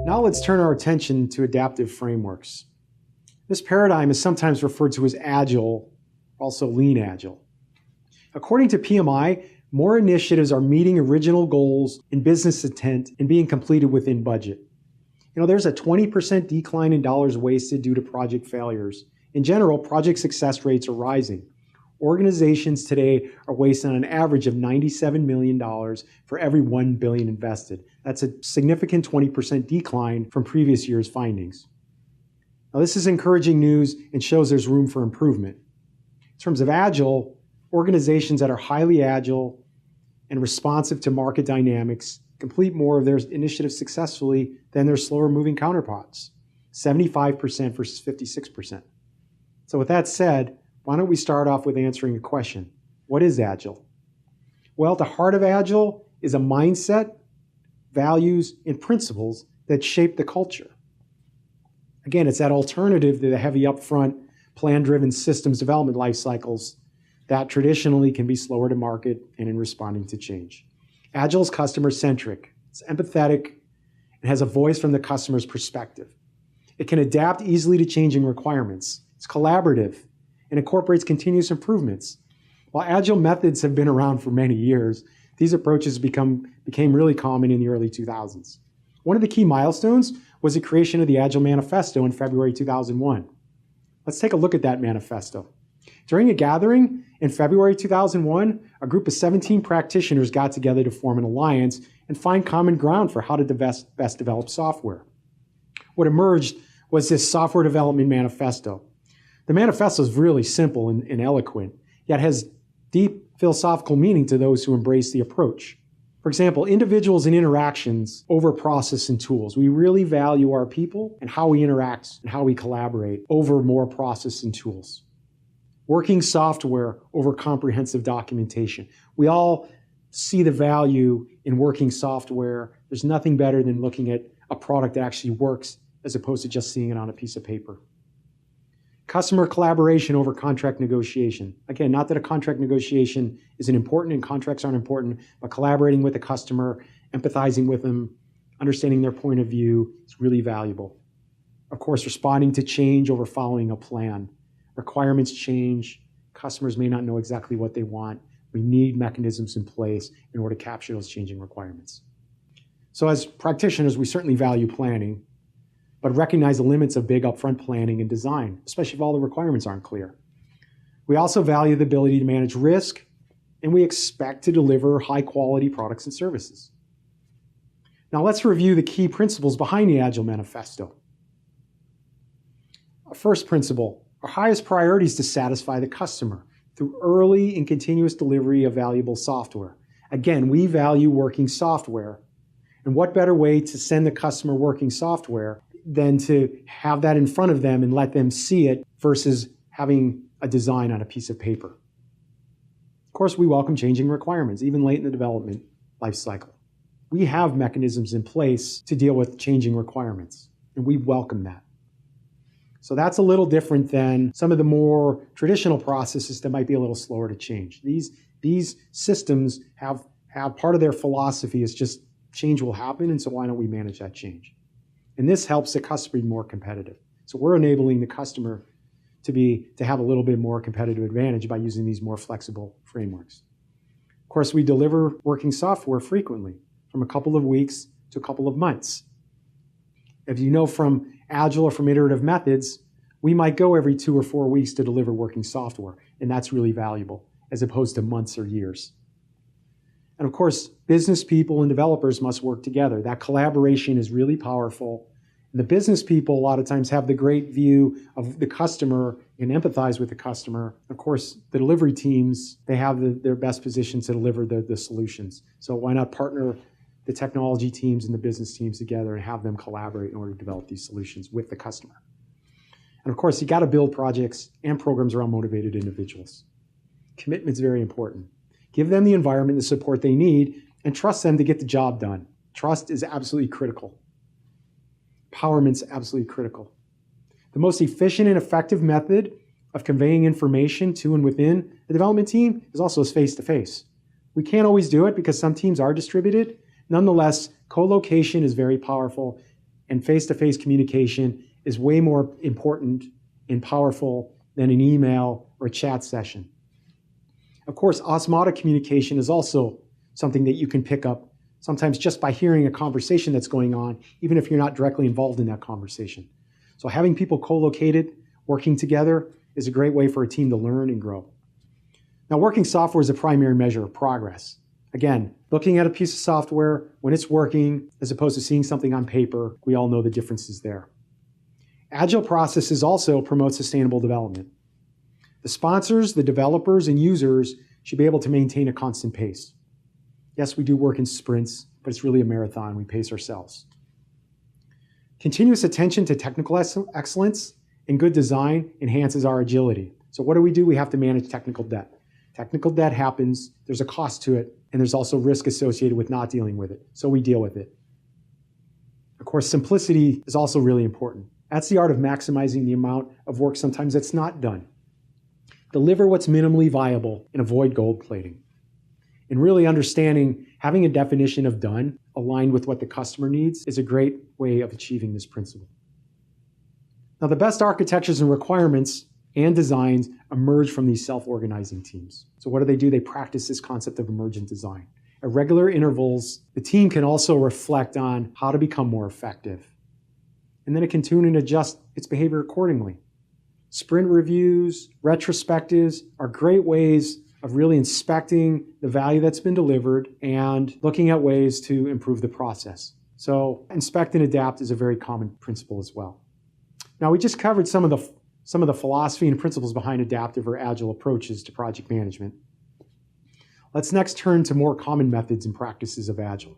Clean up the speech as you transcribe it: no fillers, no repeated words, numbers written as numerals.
Now let's turn our attention to adaptive frameworks. This paradigm is sometimes referred to as agile, also lean agile. According to PMI, more initiatives are meeting original goals in business intent and being completed within budget. There's a 20% decline in dollars wasted due to project failures. In general, project success rates are rising. Organizations today are wasting an average of $97 million for every $1 billion invested. That's a significant 20% decline from previous year's findings. Now, this is encouraging news and shows there's room for improvement. In terms of agile, organizations that are highly agile and responsive to market dynamics complete more of their initiatives successfully than their slower moving counterparts, 75% versus 56%. So with that said, why don't we start off with answering a question? What is agile? Well, at the heart of agile is a mindset, values, and principles that shape the culture. Again, it's that alternative to the heavy upfront, plan-driven systems development life cycles that traditionally can be slower to market and in responding to change. Agile is customer-centric, it's empathetic, and has a voice from the customer's perspective. It can adapt easily to changing requirements. It's collaborative and incorporates continuous improvements. While agile methods have been around for many years, these approaches became really common in the early 2000s. One of the key milestones was the creation of the Agile Manifesto in February 2001. Let's take a look at that manifesto. During a gathering in February 2001, a group of 17 practitioners got together to form an alliance and find common ground for how to best develop software. What emerged was this software development manifesto. The manifesto is really simple and eloquent, yet has deep philosophical meaning to those who embrace the approach. For example, individuals and interactions over process and tools. We really value our people and how we interact and how we collaborate over more process and tools. Working software over comprehensive documentation. We all see the value in working software. There's nothing better than looking at a product that actually works as opposed to just seeing it on a piece of paper. Customer collaboration over contract negotiation. Again, not that a contract negotiation isn't important and contracts aren't important, but collaborating with the customer, empathizing with them, understanding their point of view is really valuable. Of course, responding to change over following a plan. Requirements change. Customers may not know exactly what they want. We need mechanisms in place in order to capture those changing requirements. So as practitioners, we certainly value planning, but recognize the limits of big upfront planning and design, especially if all the requirements aren't clear. We also value the ability to manage risk, and we expect to deliver high-quality products and services. Now let's review the key principles behind the Agile Manifesto. Our first principle, our highest priority is to satisfy the customer through early and continuous delivery of valuable software. Again, we value working software, and what better way to send the customer working software than to have that in front of them and let them see it versus having a design on a piece of paper. Of course, we welcome changing requirements, even late in the development life cycle. We have mechanisms in place to deal with changing requirements, and we welcome that. So that's a little different than some of the more traditional processes that might be a little slower to change. These systems have part of their philosophy is just change will happen, and so why don't we manage that change? And this helps the customer be more competitive. So we're enabling the customer to have a little bit more competitive advantage by using these more flexible frameworks. Of course, we deliver working software frequently, from a couple of weeks to a couple of months. If you know from Agile or from iterative methods, we might go every 2 or 4 weeks to deliver working software, and that's really valuable, as opposed to months or years. And of course, business people and developers must work together. That collaboration is really powerful. And the business people a lot of times have the great view of the customer and empathize with the customer. Of course, the delivery teams, they have their best position to deliver the solutions. So why not partner the technology teams and the business teams together and have them collaborate in order to develop these solutions with the customer. And of course, you got to build projects and programs around motivated individuals. Commitment is very important. Give them the environment and the support they need and trust them to get the job done. Trust is absolutely critical. Empowerment is absolutely critical. The most efficient and effective method of conveying information to and within the development team is also face-to-face. We can't always do it because some teams are distributed. Nonetheless, co-location is very powerful, and face-to-face communication is way more important and powerful than an email or a chat session. Of course, osmotic communication is also something that you can pick up sometimes just by hearing a conversation that's going on, even if you're not directly involved in that conversation. So having people co-located, working together, is a great way for a team to learn and grow. Now, working software is a primary measure of progress. Again, looking at a piece of software when it's working, as opposed to seeing something on paper, we all know the differences there. Agile processes also promote sustainable development. The sponsors, the developers, and users should be able to maintain a constant pace. Yes, we do work in sprints, but it's really a marathon. We pace ourselves. Continuous attention to technical excellence and good design enhances our agility. So what do? We have to manage technical debt. Technical debt happens, there's a cost to it, and there's also risk associated with not dealing with it. So we deal with it. Of course, simplicity is also really important. That's the art of maximizing the amount of work sometimes that's not done. Deliver what's minimally viable and avoid gold plating. And really understanding, having a definition of done aligned with what the customer needs is a great way of achieving this principle. Now, the best architectures and requirements and designs emerge from these self-organizing teams. So what do? They practice this concept of emergent design. At regular intervals, the team can also reflect on how to become more effective. And then it can tune and adjust its behavior accordingly. Sprint reviews, retrospectives are great ways of really inspecting the value that's been delivered and looking at ways to improve the process. So inspect and adapt is a very common principle as well. Now, we just covered some of the philosophy and principles behind adaptive or agile approaches to project management. Let's next turn to more common methods and practices of agile.